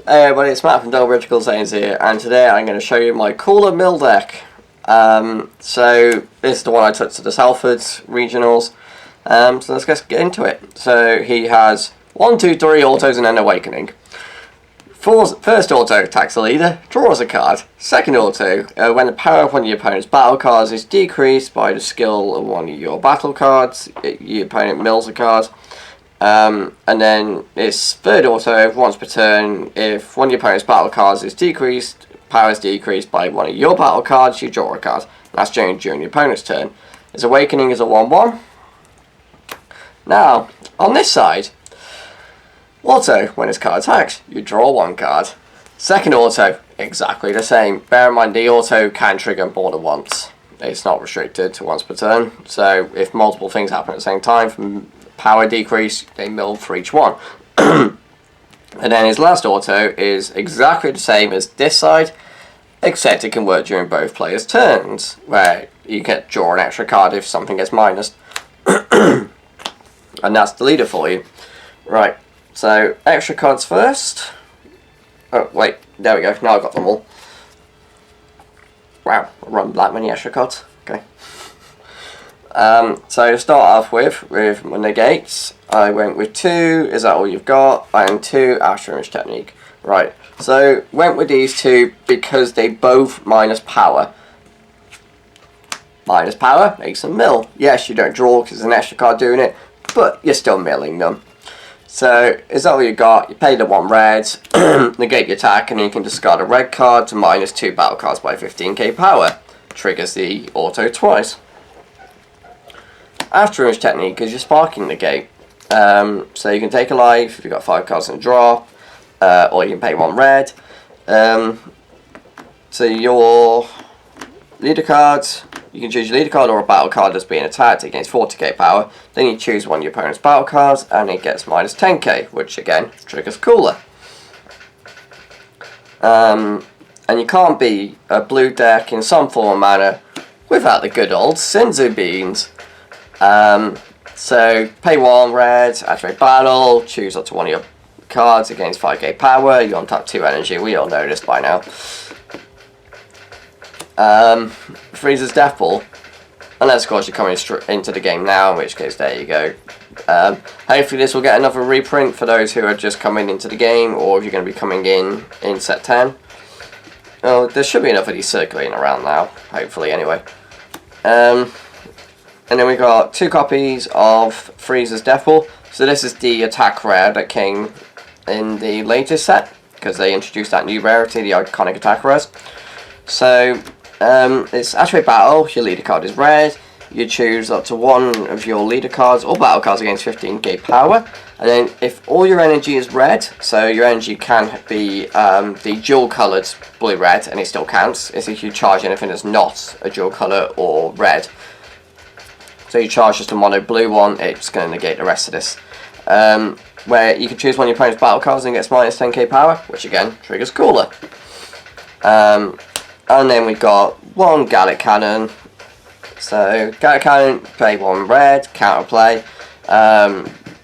Hey everybody, it's Matt from Britical Saiyans here, and today I'm going to show you my cooler mill deck. So this is the one I took to the Salfords regionals. So let's just get into it. So he has 1, 2, 3 autos and an awakening. First auto attacks the leader, draws a card. Second auto, when the power of one of your opponent's battle cards is decreased by the skill of one of your battle cards, your opponent mills a card. And then its third auto, once per turn, if one of your opponent's battle cards is decreased, power is decreased by one of your battle cards, you draw a card. That's during your opponent's turn. Its awakening is a 1-1. Now, on this side, auto, when its card attacks, you draw 1 card. Second auto, exactly the same. Bear in mind the auto can trigger more than once. It's not restricted to once per turn, so if multiple things happen at the same time, from power decrease, they mill for each one. And then his last auto is exactly the same as this side, except it can work during both players' turns, where you get draw an extra card if something gets minused. And that's the leader for you. Right, so extra cards first. Oh wait, there we go, now I've got them all. Wow, I run that many extra cards. Okay. So to start off with my negates, I went with 2, is that all you've got? And 2 after image technique. Right, so went with these 2 because they both minus power. Minus power makes them mill. Yes, you don't draw because there's an extra card doing it, but you're still milling them. So is that all you got? You pay the 1 red, negate your attack, and then you can discard a red card to minus 2 battle cards by 15k power. Triggers the auto twice. After image technique is your sparking negate. So you can take a life if you've got 5 cards in a draw, or you can pay 1 red. So your leader cards, you can choose your leader card or a battle card that's being attacked against 40k power. Then you choose one of your opponent's battle cards and it gets minus 10k, which again triggers cooler. And you can't be a blue deck in some form or manner without the good old Sinzu beans. So pay 1 red, activate battle, choose up to one of your cards against 5k power, you untap 2 energy, we all know this by now. Freezer's Death Ball, unless of course you're coming into the game now, in which case there you go. Hopefully this will get another reprint for those who are just coming into the game, or if you're going to be coming in set 10. Oh, there should be enough of these circulating around now, hopefully anyway. And then we got 2 copies of Freezer's Death Ball. So this is the attack rare that came in the latest set, because they introduced that new rarity, the iconic attack rares. So it's activate battle, your leader card is red, you choose up to one of your leader cards or battle cards against 15k power, and then if all your energy is red, so your energy can be the dual coloured blue red, and it still counts. It's if you charge anything that's not a dual colour or red. So you charge just a mono blue one, it's going to negate the rest of this. Where you can choose one of your opponent's battle cards and it gets minus 10k power, which again triggers cooler. And then we've got 1 Gallic Cannon. So Gallic Cannon, play 1 red, counterplay.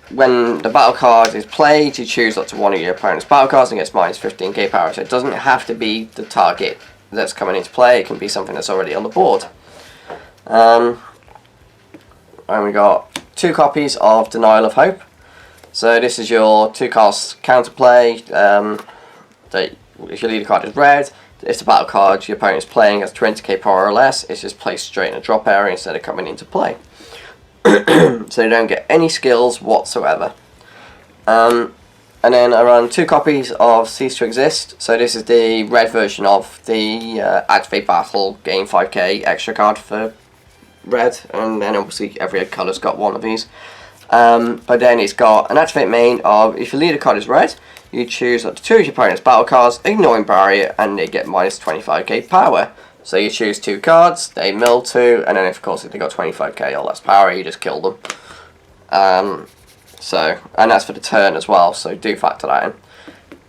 When the battle card is played, you choose up to one of your opponent's battle cards and gets minus 15k power. So it doesn't have to be the target that's coming into play, it can be something that's already on the board. And we got 2 copies of Denial of Hope. So this is your 2-cost counterplay. If your leader card is red, it's the battle card your opponent is playing has 20k power or less. It's just placed straight in a drop area instead of coming into play. So you don't get any skills whatsoever. And then I run 2 copies of Cease to Exist. So this is the red version of the Activate Battle, gain 5k extra card for red, and then obviously every colour's got one of these. But then it's got an activate main of if your leader card is red, you choose up to 2 of your opponent's battle cards, ignoring barrier, and they get minus 25k power. So you choose 2 cards, they mill 2, and then of course if they got 25k or less power, you just kill them. And that's for the turn as well, so do factor that in.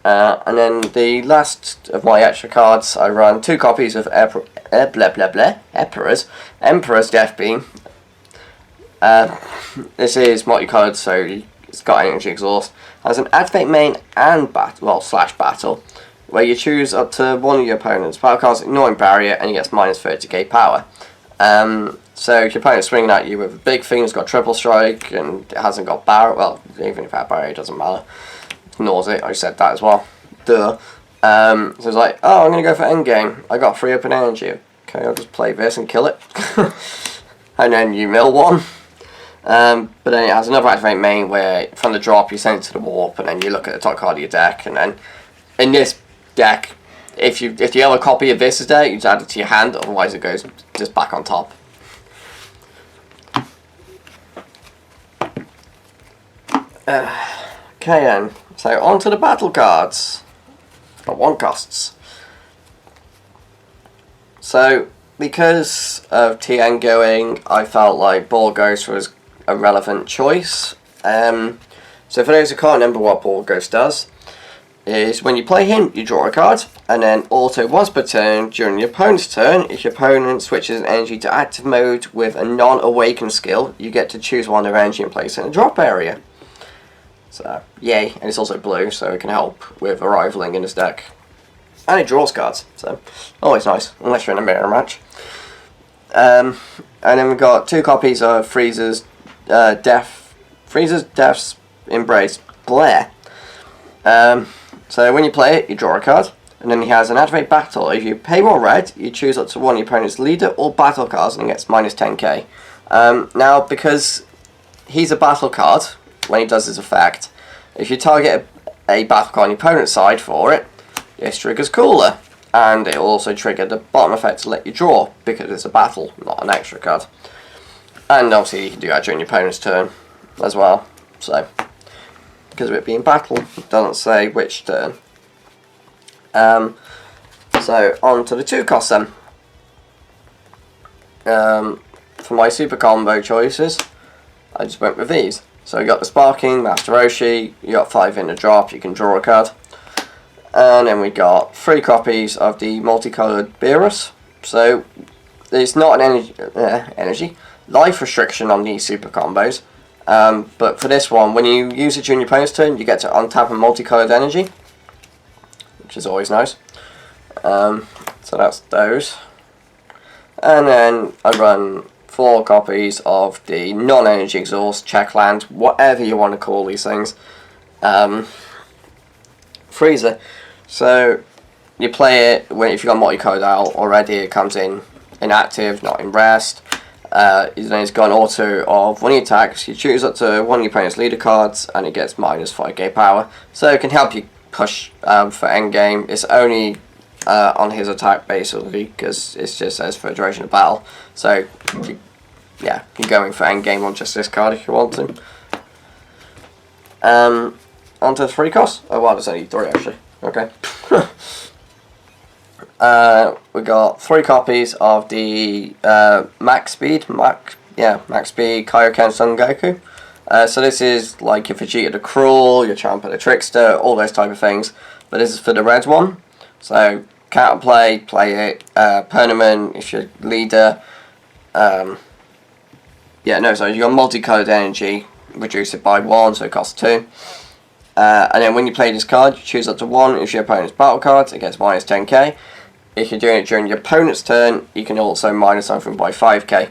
And then the last of my extra cards, I run 2 copies of Emperor's Death Beam. This is multicolored, so it's got energy exhaust. Has an activate main and slash battle, where you choose up to one of your opponent's battle cards, ignoring barrier, and he gets minus 30k power. So if your opponent's swinging at you with a big thing, it's got triple strike, and it hasn't got barrier, well, even if it had barrier, it doesn't matter. Ignores it, I said that as well. Duh. So it's like, oh, I'm going to go for endgame. I got 3 open energy. Okay, I'll just play this and kill it. And then you mill one. But then it has another activate main where from the drop you send it to the warp, and then you look at the top card of your deck, and then in this deck, if you have a copy of this is there, you just add it to your hand, otherwise it goes just back on top. Okay then, so on to the battle cards. Got 1 costs. So because of TN going, I felt like Ball Ghost was a relevant choice. So for those who can't remember what Ball Ghost does, is when you play him, you draw a card, and then also once per turn during your opponent's turn, if your opponent switches energy to active mode with a non-awakened skill, you get to choose one of their energy and place it in a drop area. So, yay, and it's also blue, so it can help with arrivaling in his deck. And it draws cards, so always nice, unless you're in a mirror match. And then we've got 2 copies of Frieza's Death's Embrace Blair. So when you play it, you draw a card, and then he has an activate battle. If you pay 1 red, you choose up to one of your opponent's leader or battle cards, and he gets minus 10k. Now, because he's a battle card, when he does his effect, if you target a battle card on your opponent's side for it, this triggers Cooler, and it will also trigger the bottom effect to let you draw, because it's a battle, not an extra card. And obviously you can do that during your opponent's turn as well, so because of it being battle, it doesn't say which turn. So on to the 2 costs then. For my super combo choices, I just went with these. So you got the Sparking, Master Roshi, you got 5 in the drop, you can draw a card. And then we got 3 copies of the multicoloured Beerus. So there's not an energy life restriction on these super combos. But for this one, when you use it during your opponent's turn, you get to untap a multicoloured energy, which is always nice. So that's those. And then I run 4 copies of the non-energy exhaust, checkland, whatever you want to call these things, Frieza. So you play it when if you've got multi-code out already, it comes in inactive, not in rest. Then it's got an auto of 1 attacks. You choose up to one of your opponent's leader cards, and it gets minus 5k power. So it can help you push for endgame. It's only on his attack basically, because it just says for duration of battle. So you're going for endgame on just this card if you want to. On to the 3 costs. Oh wow, there's only 3 actually. Okay. We got 3 copies of the Max Speed Kaioken Son Goku. So this is like your Vegeta the Cruel, your Champa the Trickster, all those type of things. But this is for the red one. So counterplay, play it. Permanent, if you're leader. So you got multicoloured energy, reduce it by 1, so it costs 2. And then when you play this card, you choose up to 1 if your opponent's battle cards, it gets minus 10k. If you're doing it during your opponent's turn, you can also minus something by 5k.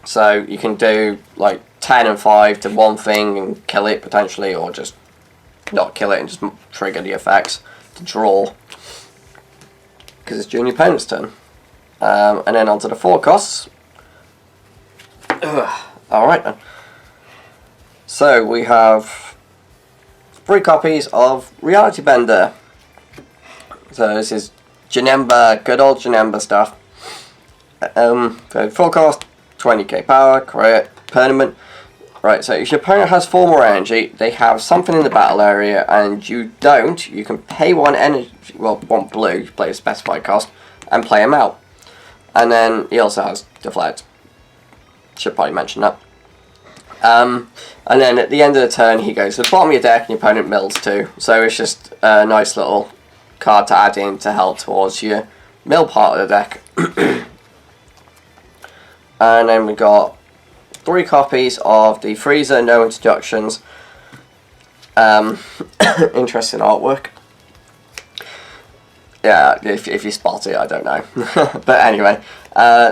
So you can do like 10 and 5 to one thing and kill it potentially, or just not kill it and just trigger the effects to draw, because it's during your opponent's turn. And then on to the 4 costs. Alright then. So we have 3 copies of Reality Bender. So this is Janemba, good old Janemba stuff. So full cost, 20k power, crit, permanent. Right, so if your opponent has 4 more energy, they have something in the battle area, and you don't, you can pay 1 energy, well, 1 blue, you play a specified cost, and play him out. And then he also has Deflect. Should probably mention that. And then at the end of the turn, he goes to the bottom of your deck, and your opponent mills 2. So it's just a nice little card to add in to help towards your mill part of the deck. And then we got 3 copies of the Freezer, no introductions. Interesting artwork. Yeah, if you spot it, I don't know. But anyway,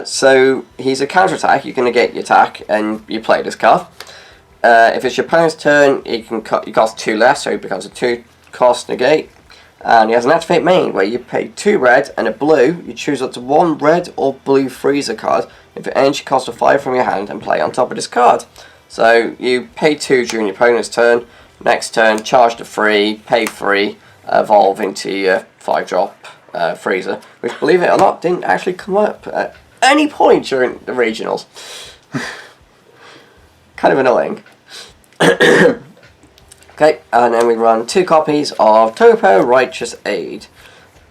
so he's a counter-attack. You can negate your attack, and you play this card. If it's your opponent's turn, you cost 2 less, so it becomes a 2-cost negate. And he has an activate main, where you pay 2 red and a blue. You choose up to 1 red or blue Freezer card. If it ends, you cost a 5 from your hand and play on top of this card. So you pay 2 during your opponent's turn. Next turn, charge to 3, pay 3, evolve into your 5-drop Freezer, which, believe it or not, didn't actually come up at any point during the regionals. Kind of annoying. Okay, and then we run 2 copies of Topo Righteous Aid.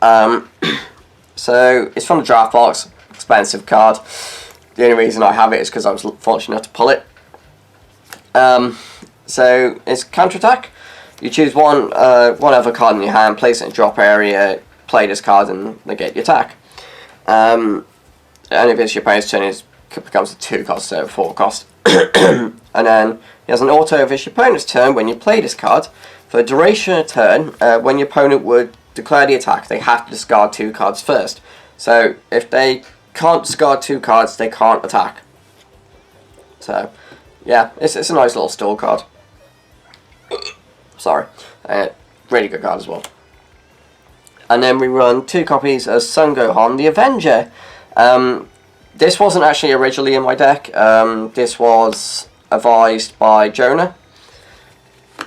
So it's from the draft box, expensive card. The only reason I have it is because I was fortunate enough to pull it. So it's counterattack. You choose one other card in your hand, place it in drop area, play this card and negate your attack. And if it's your opponent's turn, it becomes a 2-cost instead of a 4-cost. And then he has an auto if it's your opponent's turn. When you play this card, for the duration of a turn, when your opponent would declare the attack, they have to discard 2 cards first. So if they can't discard 2 cards, they can't attack. So yeah, it's a nice little stall card. Sorry, really good card as well. And then we run 2 copies of Son Gohan, the Avenger. This wasn't actually originally in my deck. This was advised by Jonah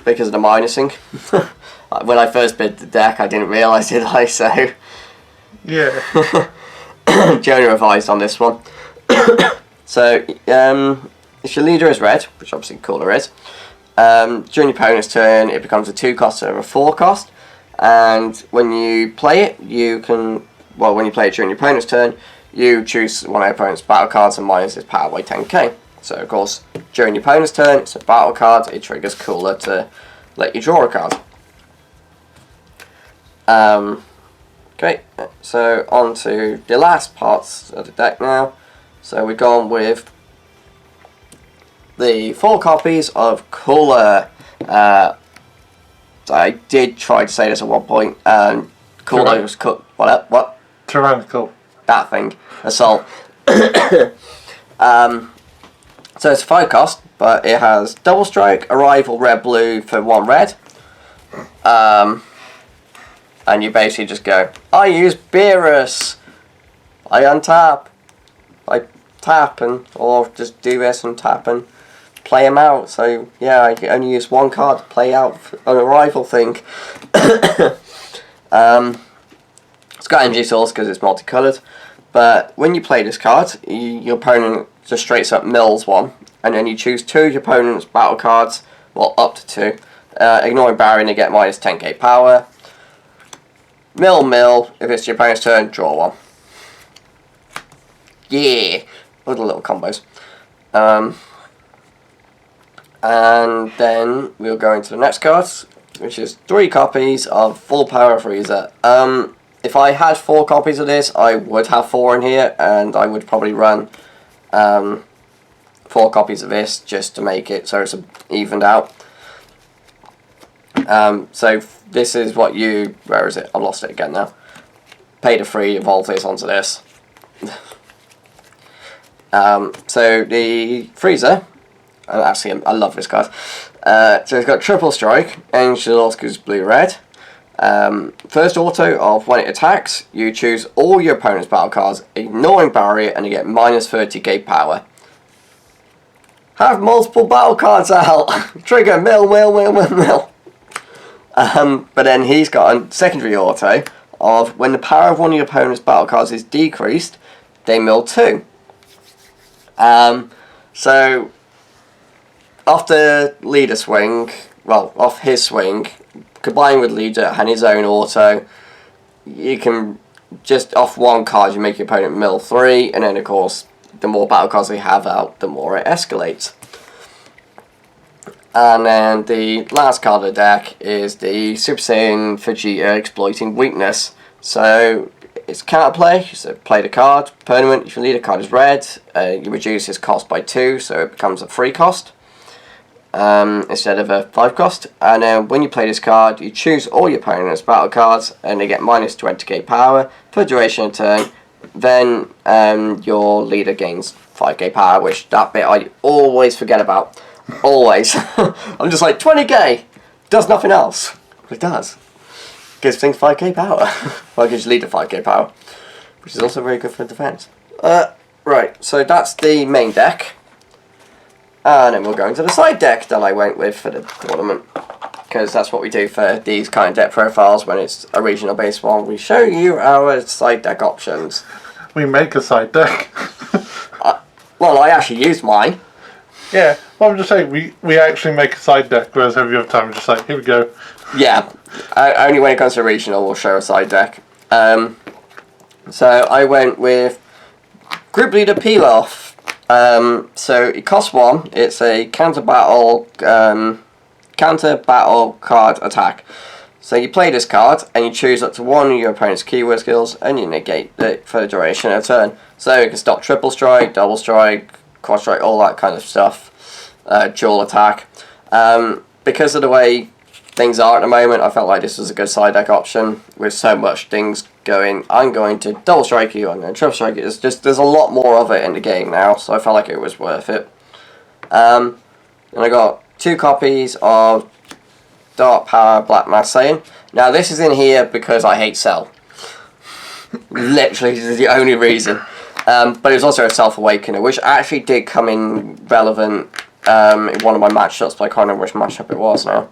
because of the minusing. When I first bid the deck, I didn't realise, did I? So yeah, Jonah advised on this one. So if your leader is red, which obviously Cooler is, during your opponent's turn, it becomes a 2-cost instead of a 4-cost. And when you play it, when you play it during your opponent's turn, you choose one of your opponent's battle cards and minus its power by 10k. So of course, during your opponent's turn, it's a battle card. It triggers Cooler to let you draw a card. Okay, so on to the last parts of the deck now. So we've gone with the 4 copies of Cooler. I did try to say this at one point, and Cooler was cut. What? Tyrannical. That thing. Assault. So it's a 5-cost, but it has double strike, arrival, red, blue for 1 red. And you basically just go, I use Beerus. I untap. I tap, or just do this and tap and play him out. So yeah, I only use 1 card to play out an arrival thing. It's got energy source because it's multicoloured. But when you play this card, your opponent just straight up mills 1, and then you choose 2 of your opponent's battle cards, well, up to 2. Ignoring barrier, you get minus 10k power. Mill, if it's your opponent's turn, draw 1. Yeah, little combos. And then we'll go into the next card, which is 3 copies of Full Power Freezer. If I had 4 copies of this, I would have 4 in here, and I would probably run 4 copies of this just to make it so it's evened out. So this is what you... Where is it? I lost it again now. Pay to 3, evolve this onto this. So the Freezer... Actually, I love this card. So it's got triple strike, Angel Oscar's blue-red. First auto of when it attacks, you choose all your opponent's battle cards, ignoring barrier, and you get minus 30k power. Have multiple battle cards out! Trigger, mill. But then he's got a secondary auto of when the power of one of your opponent's battle cards is decreased, they mill 2. So off the leader swing, well, off his swing, combined with leader and his own auto, you can just off 1 card you make your opponent mill 3, and then of course the more battle cards they have out, the more it escalates. And then the last card of the deck is the Super Saiyan Vegeta exploiting weakness. So it's counterplay, so play the card. Permanent, if your leader card is red, you reduce its cost by 2, so it becomes a 3 cost instead of a 5 cost. And then when you play this card, you choose all your opponent's battle cards, and they get minus 20k power for duration of turn. Then your leader gains 5k power, which that bit I always forget about. Always. I'm just like, 20k! Does nothing else. But it does. Gives things 5k power. Well, it gives your leader 5k power. Which is also very good for defense. Right, so that's the main deck. And then we'll go into the side deck that I went with for the tournament. Because that's what we do for these kind of deck profiles when it's a regional based one. We show you our side deck options. We make a side deck. Well, I actually used mine. Yeah, well, I'm just saying, we actually make a side deck, whereas every other time we're just like, here we go. Yeah, only when it comes to regional we'll show a side deck. So I went with Group Leader Peel Off. So it costs 1. It's a counter battle card attack. So you play this card and you choose up to 1 of your opponent's keyword skills and you negate it for the duration of a turn. So you can stop triple strike, double strike, quad strike, all that kind of stuff. Dual attack. Because of the way things are at the moment, I felt like this was a good side deck option with so much things going. I'm going to double strike you, I'm going to triple strike you. There's a lot more of it in the game now, so I felt like it was worth it. And I got 2 copies of Dark Power Black Mass Saiyan. Now this is in here because I hate Cell. Literally, this is the only reason. But it was also a Self-Awakener, which actually did come in relevant in one of my matchups, but I can't remember which matchup it was now.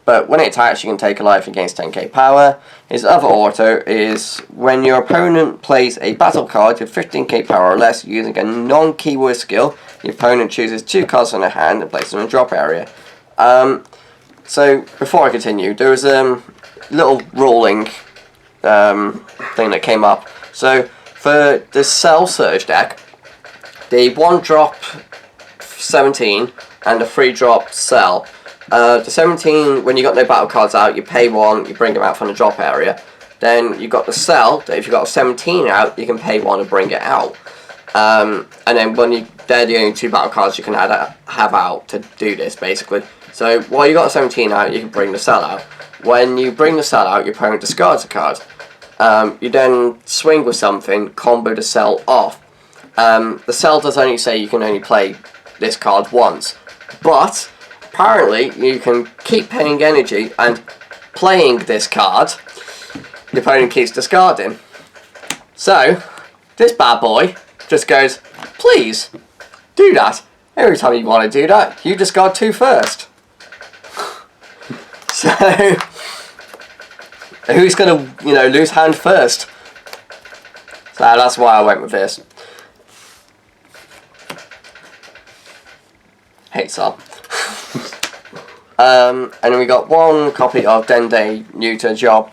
But when it attacks, you can take a life against 10k power. His other auto is when your opponent plays a battle card with 15k power or less using a non-keyword skill, the opponent chooses 2 cards from their hand and places them in the drop area. So before I continue, there was a little ruling thing that came up. So for the Cell Surge deck, the 1-drop 17 and the 3-drop Cell. The 17, when you got no battle cards out, you pay 1, you bring them out from the drop area. Then you got the Cell, that if you got a 17 out, you can pay 1 and bring it out. And then they're the only 2 battle cards you can have out to do this, basically. So while you got a 17 out, you can bring the Cell out. When you bring the Cell out, your opponent discards a card. You then swing with something, combo the Cell off. The Cell does only say you can only play this card once, but apparently you can keep paying energy and playing this card. The opponent keeps discarding. So this bad boy just goes, please do that. Every time you want to do that, you discard 2 first. So who's gonna, lose hand first? So that's why I went with this. Hate Cell. And then we got 1 copy of Dende New to Job.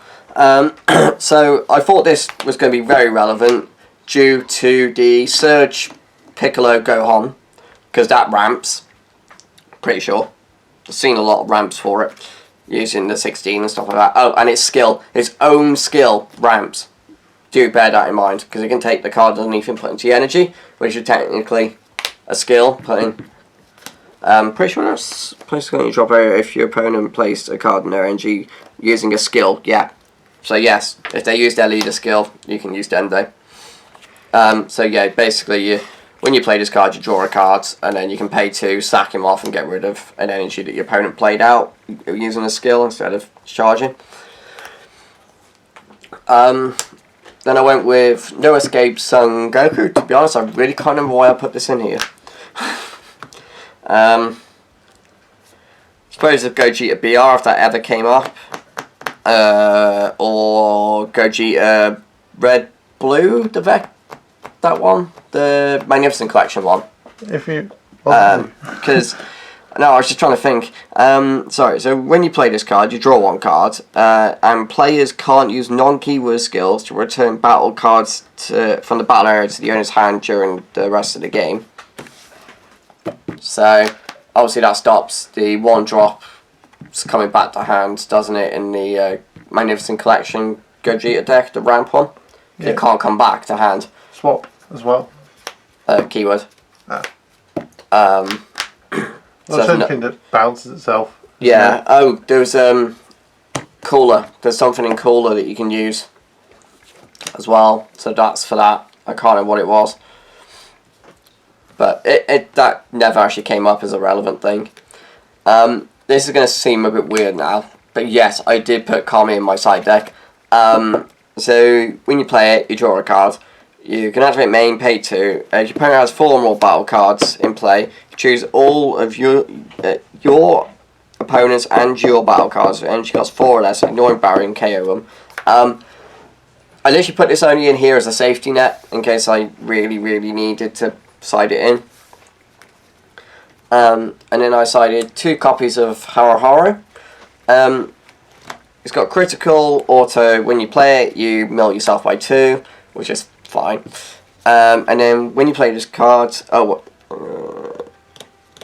So I thought this was going to be very relevant due to the Surge Piccolo Gohan, because that ramps, pretty sure. I've seen a lot of ramps for it, using the 16 and stuff like that. Oh, and its own skill ramps. Do bear that in mind, because it can take the card underneath and put into your energy, which is technically a skill, putting... pretty sure that's placed on your drop area if your opponent placed a card in their energy using a skill, yeah. So yes, if they use their leader skill, you can use Dende. So yeah, basically when you play this card, you draw a card, and then you can pay 2, sack him off and get rid of an energy that your opponent played out using a skill instead of charging. Then I went with No Escape Son Goku. To be honest, I really can't remember why I put this in here. Suppose if Gogeta BR, if that ever came up, or Gogeta Red Blue, that one, the Magnificent Collection one. If you, because no, I was just trying to think. Sorry. So when you play this card, you draw 1 card, and players can't use non-keyword skills to return battle cards from the battle area to the owner's hand during the rest of the game. So obviously that stops the 1-drop coming back to hand, doesn't it, in the Magnificent Collection Gogeta deck, the ramp one. Yeah. It can't come back to hand. Swap as well. Keyword. Ah. So That's anything that bounces itself. Yeah. Oh, there's cooler. There's something in cooler that you can use as well. So that's for that. I can't remember what it was. But that never actually came up as a relevant thing. This is going to seem a bit weird now. But yes, I did put Kami in my side deck. So when you play it, you draw a card. You can activate main, pay 2. If your opponent has 4 or more battle cards in play, you choose all of your opponents and your battle cards. And she costs 4 or less, ignoring barrier and KO them. I literally put this only in here as a safety net in case I really, really needed to side it in. And then I sided 2 copies of Haru. It's got critical, auto. When you play it, you mill yourself by 2, which is fine. And then when you play this card, hang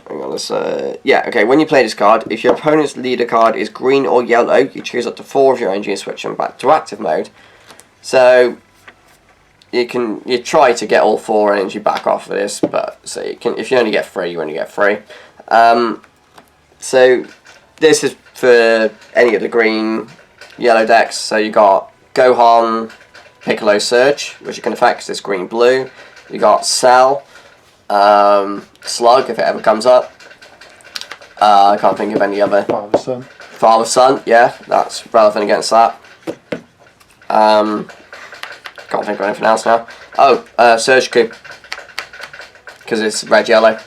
on, yeah, okay. When you play this card, if your opponent's leader card is green or yellow, you choose up to 4 of your energy and switch them back to active mode. So you try to get all 4 energy back off of this, but so you can, if you only get 3, you only get 3. So this is for any of the green, yellow decks. So you got Gohan, Piccolo, Surge, which you can affect because it's green, blue. You got Cell, Slug if it ever comes up. I can't think of any other. Father, son. Father, son, yeah, that's relevant against that. Can't think of anything else now. Oh, Surge Coup, because it's red, yellow.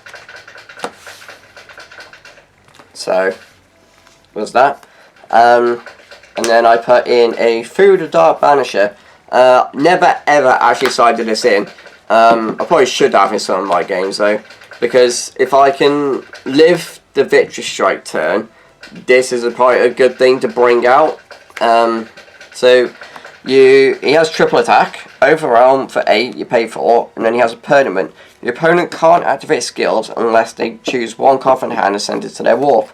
So, was that. And then I put in a Food of Dark Banisher. Never ever actually sided this in. I probably should have in some of my games though, because if I can live the Victory Strike turn, this is probably a good thing to bring out. So he has triple attack, overwhelm for 8, you pay 4, and then he has a permanent. Your opponent can't activate skills unless they choose 1 card from hand and send it to their warp.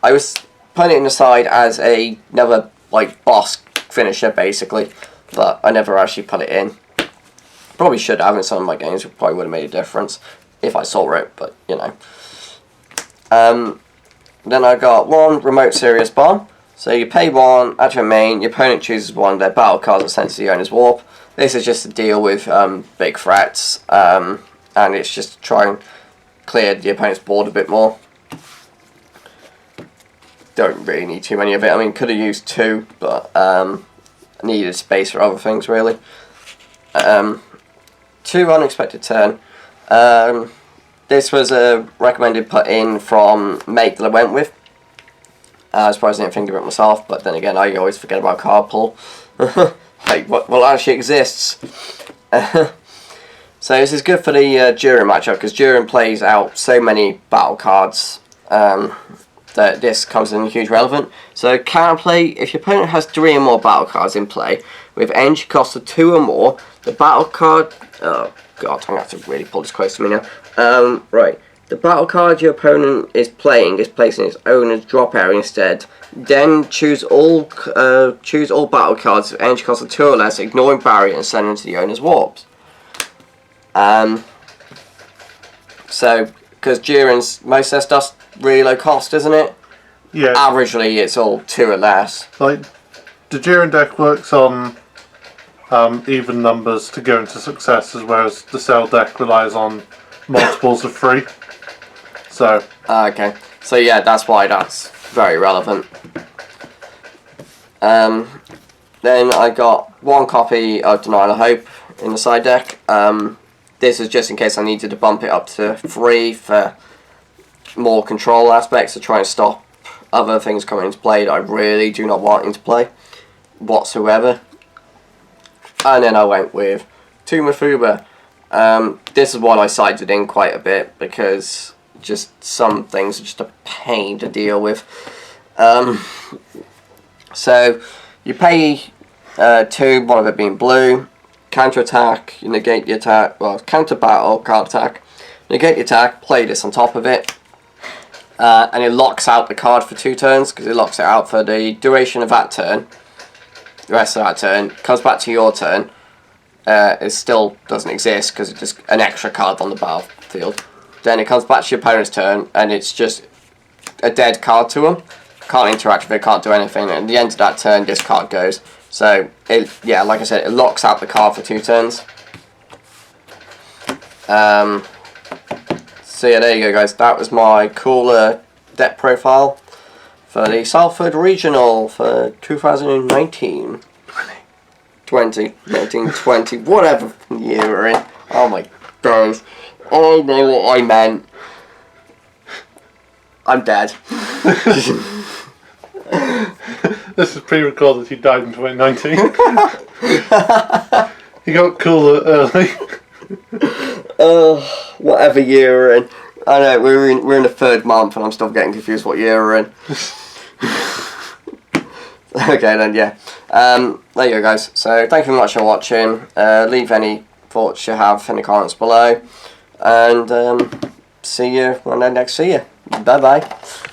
I was putting it in the side as another like boss finisher basically, but I never actually put it in. Probably should have in some of my games. It probably would have made a difference if I saw it, but you know. Then I got 1 remote serious bomb. So you pay 1, add to your main, your opponent chooses 1 of their battle cards and sends to the owner's warp. This is just to deal with big threats, and it's just to try and clear the opponent's board a bit more. Don't really need too many of it. I mean, could have used 2, but needed space for other things really. 2 unexpected turn. This was a recommended put in from Mate that I went with. I was surprised I didn't think of it myself, but then again, I always forget about card pull. Like, what actually exists. So this is good for the Durin matchup, because Durin plays out so many battle cards that this comes in huge relevant. So counterplay, if your opponent has 3 or more battle cards in play, with energy cost of 2 or more, the battle card... Oh god, I'm going to have to really pull this close to me now. Right. The battle card your opponent is playing is placed in its owner's drop area instead. Then choose all battle cards with energy cost of 2 or less, ignoring barrier, and send them to the owner's warps. So, because Durin's, most of their stuff's really low cost, isn't it? Yeah. Averagely, it's all 2 or less. Like, the Durin deck works on even numbers to go into successes, whereas the Cell deck relies on multiples of 3. So. Okay. So yeah, that's why that's very relevant. Then I got 1 copy of Denial of Hope in the side deck. This is just in case I needed to bump it up to 3 for more control aspects to try and stop other things coming into play that I really do not want into play whatsoever. And then I went with 2 Mafuba. This is what I sided in quite a bit because just some things are just a pain to deal with. So you pay 2, one of it being blue. Counter attack, you negate the attack. Well, counter battle, card attack. Negate the attack, play this on top of it. And it locks out the card for 2 turns because it locks it out for the duration of that turn. the rest of that turn. Comes back to your turn. It still doesn't exist because it's just an extra card on the battlefield. Then it comes back to your opponent's turn, and it's just a dead card to them. Can't interact with it, can't do anything. And at the end of that turn, this card goes. So, yeah, like I said, it locks out the card for 2 turns. So yeah, there you go, guys. That was my cooler deck profile for the Salford Regional for 2019. 20, 19, 20, whatever year we're in. Oh my gosh. I know what I meant. I'm dead. This is pre-recorded. He died in 2019. He got cooler early. Whatever year we're in. I know we're in the 3rd month, and I'm still getting confused what year we're in. Okay then, yeah. There you go, guys. So thank you very much for watching. Leave any thoughts you have in the comments below, and see you when I next see you. Bye bye.